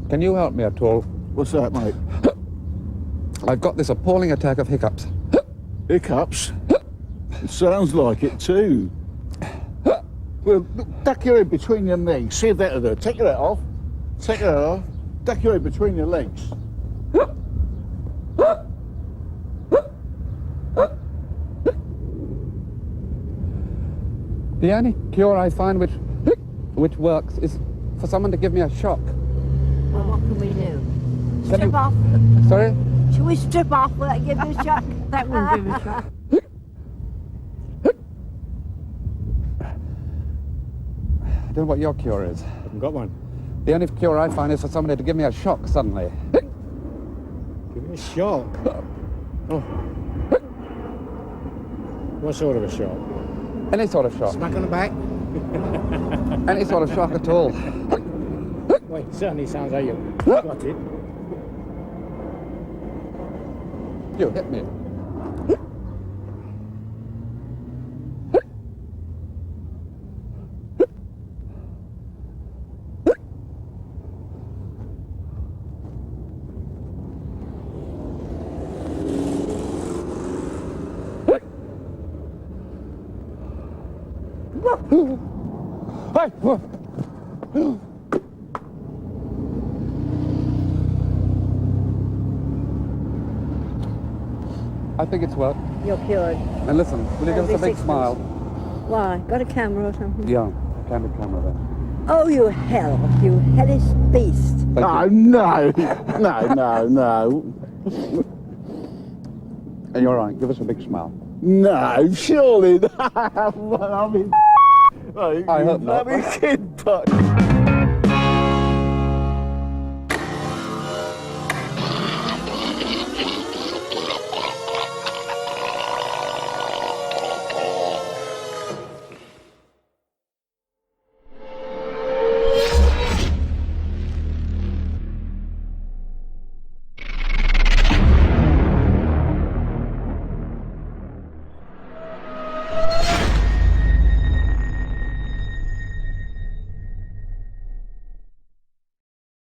Can you help me at all? What's that, mate? I've got this appalling attack of hiccups. Hiccups? It sounds like it too. Well, look, duck your head between your legs. See if that'll do. Take your hat off. Take your hat off. Duck your head between your legs. The only cure I find which works is for someone to give me a shock. Well, what can we do? Can Strip you- off? Sorry? Shall we strip off? Will that give you a shock? That wouldn't give a shock. I don't know what your cure is. I haven't got one. The only cure I find is for somebody to give me a shock suddenly. Give me a shock. Oh. What sort of a shock? Any sort of shock. Smack on the back? Any sort of shock at all. Well, it certainly sounds like you got it. You hit me. Hey! I think it's worked. You're cured. And listen, will you give us a Every big 6 smile? Why? Got a camera or something? Yeah, Candid camera there. Oh, you hell, you hellish beast. Thank Oh, you. no. No. And you're right, give us a big smile. No, surely not. I mean, I hope not. Bloody kid, but...